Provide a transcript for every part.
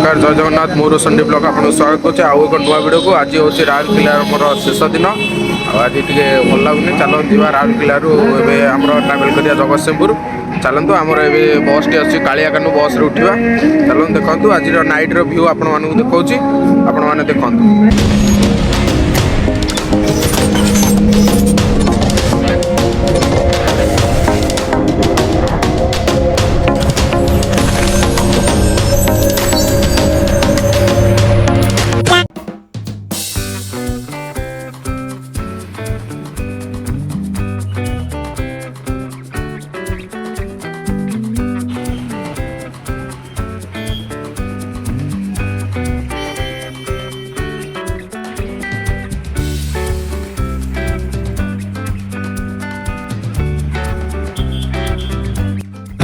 नमस्कार जय जगन्नाथ मोर Sunday blog आपको स्वागत करते आउ एक नुआ वीडियो को आज हूँ राउरकेला मोर शेष दिन आज टे भल लगुनि चलो जा राउरकेला आम ट्रावेल करिया जगतसिंहपुर चलतु आमर ए बस टी अच्छी कालियाकानू बस उठा चलो देखो आज नाइट व्यू आपण मानक देखा आपण मैंने देखु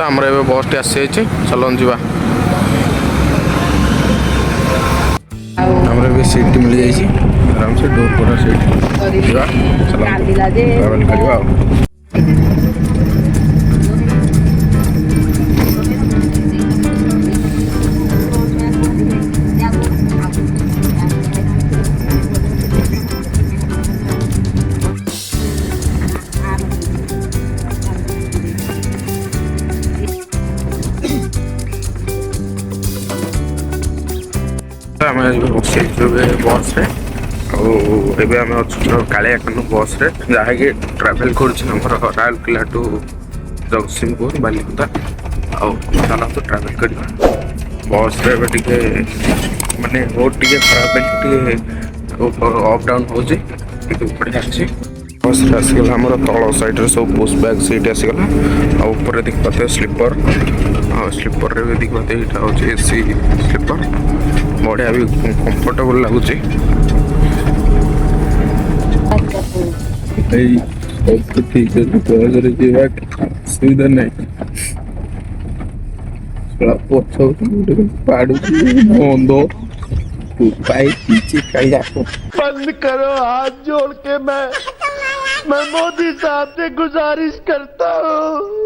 आमर ए बस टी आसी चलो जा आमर सीट मिल जाइए आराम से डोर पूरा सीट चलो ट्रावेल करवा बस कालियाकानू बस जहाँकि ट्रावेल कर राउरकेला टू जगतसिंहपुर बालिकुदा चलते ट्रावेल कर बस टे मानने रोड टे खराब अप डाउन हो बस आसगला आम तल साइड सब पुश बैग सीट आसगला ऊपर देख पाते स्लीपर स्लीपर रे देख पाते यहाँ हूँ एसी स्लीपर बढ़िया भी कंफर्टेबल लगुच ठीक है सुविधा नहीं बंद करो हाथ जोड़ के मैं मोदी साहब से गुजारिश करता हूँ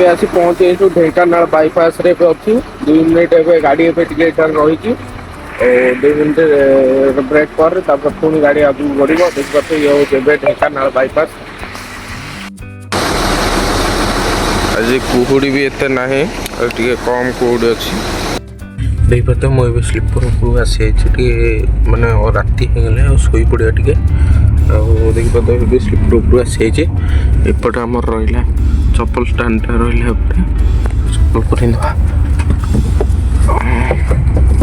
आसी पहुंचे ढेंकानाल बाईपास रे अच्छी 2 मिनिट गाड़ी रही 2 मिनिट ब्रेक पर पुणी गाड़ी आगे बढ़ देखते ये हूँ ढेंकानाल बाईपास आज कुहुड़ी भी एत ना टे कम कुहुड़ी अच्छी देख पाते मुझे स्लीपर उपरू आसी माने राति हो शोई पड़ा टे देख पाते स्लीपर उपरू आसी एपटे आम रहा चप्पल स्टैंड रहा चप्पल पुरई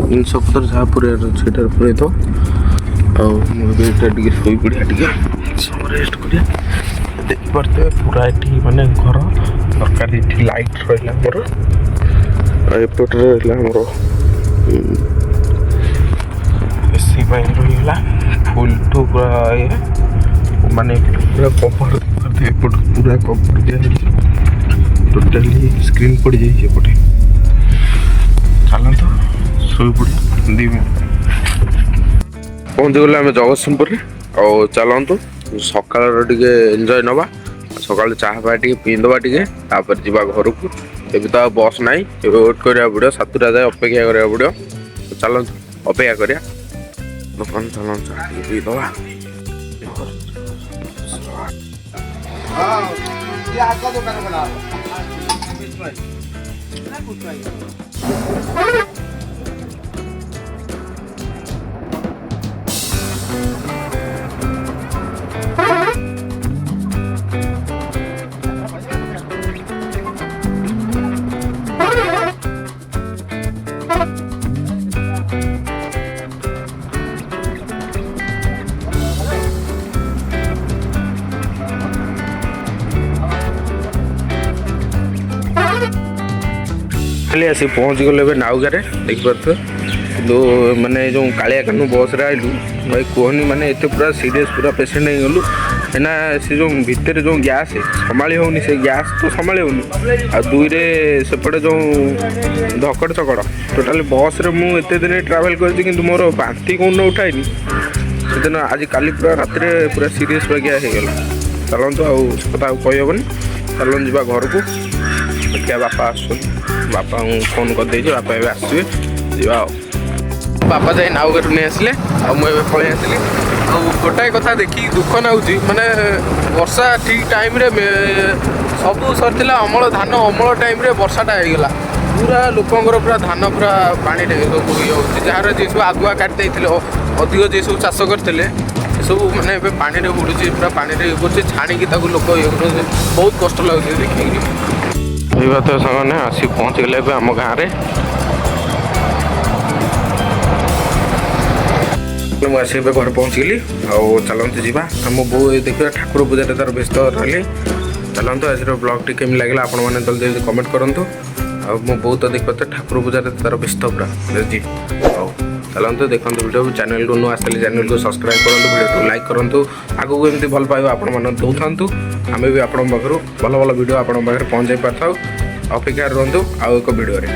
जिनस पतर जहाँ पुरे पुरई दो टे शोई पड़ा टे रेस्ट करिया देख पारे पूरा ये माने घर दरकार ये लाइट रहा मोर एपटे रहा मोर एसी रहा फुल टू पूरा ये माने पूरा कवर एपट पूरा कवर दिया टोटाली स्क्रीन पड़ जाइए एपटे चलते शो पड़ा 2 मिनट पहुँच गला आम जगतसिंहपुर और चलतु सकाल टे एंजॉय नवा सकाल चाह पा टे पीदबा टे जावा घर को एवं तो बस ना वेट करा पड़ो 7टा जाए अपेक्षा करा पड़ो चलतु अपेक्षा करा दुकान चल चाह पीदबा फाइनाली आसी पहुँची गले ए नाउगारे देखिपे कितु माने जो कालिया कानू बस रे आइलु भाई कहनी माने एत पूरा सीरीयस पूरा पेसेंट नहीं गलु एना से जो भितर जो गैस संभाली होनी से गैस तो संभाली होनी आ दुईरे सेपटे जो धकड़ चकड़ टोटाली बस रे मु एते दिन ट्रैवल करछि किंतु मोर बांती कोन उठाइनी सेदिन आज काली पूरा रात रे पूरा सीरीयस बागिया हे गेला चलंतु आ कथा कहि होबनी चलन जीवा घर को देखिया बापा आसुन बापा फोन कर देछि बापा एबे आसीबे जीवा बापा जाए नाउगार नहीं आसले मुझे पलि आसली आ गोटाए कथा देखी दुख नाऊँगी माने वर्षा ठीक टाइम रे सब सरला अमल धान अमल टाइम रे वर्षाटा होगला पूरा लोकंर पूरा धान पूरा पानी सब ये जार जी सब आगुआ काटि अधिक जी सब चाष करते सब माने पानी रे बुड़ुची पूरा पानी रे कर छाणिकी लोक ये बहुत कष्ट लगे देखिए बात सामने आसी पहुँच गले आम गाँव में ମୁଁ ଆସି ଏବେ ଘରେ ପହଞ୍ଚିଗଲି ଆଉ ଚାଲନ୍ତୁ ଯିବା ଆମ ବୋଉ ଦେଖିବା ଠାକୁର ପୂଜାରେ ତାର ବ୍ୟସ୍ତ ରହିଲି ଚାଲନ୍ତୁ ଆଜିର ବ୍ଲଗ୍ଟି କେମିତି ଲାଗିଲା ଆପଣମାନେ ଜଲ୍ଦି ଜଲ୍ଦି କମେଣ୍ଟ କରନ୍ତୁ ଆଉ ମୋ ବୋଉ ତ ଦେଖିପାରୁଥିବେ ଠାକୁର ପୂଜାରେ ତାର ବ୍ୟସ୍ତ ପୁରା ଜି ହଉ ଚାଲନ୍ତୁ ଦେଖନ୍ତୁ ଭିଡ଼ିଓ ଚ୍ୟାନେଲକୁ ନୂଆ ଆସିଲେ ଚ୍ୟାନେଲକୁ ସବସ୍କ୍ରାଇବ୍ କରନ୍ତୁ ଭିଡ଼ିଓକୁ ଲାଇକ୍ କରନ୍ତୁ ଆଗକୁ ଏମିତି ଭଲ ପାଇବା ଆପଣମାନେ ଦେଉଥାନ୍ତୁ ଆମେ ବି ଆପଣଙ୍କ ପାଖରୁ ଭଲ ଭଲ ଭିଡ଼ିଓ ଆପଣଙ୍କ ପାଖରେ ପହଞ୍ଚାଇ ପାରିଥାଉ ଅପେକ୍ଷାରେ ରୁହନ୍ତୁ ଆଉ ଏକ ଭିଡ଼ିଓରେ।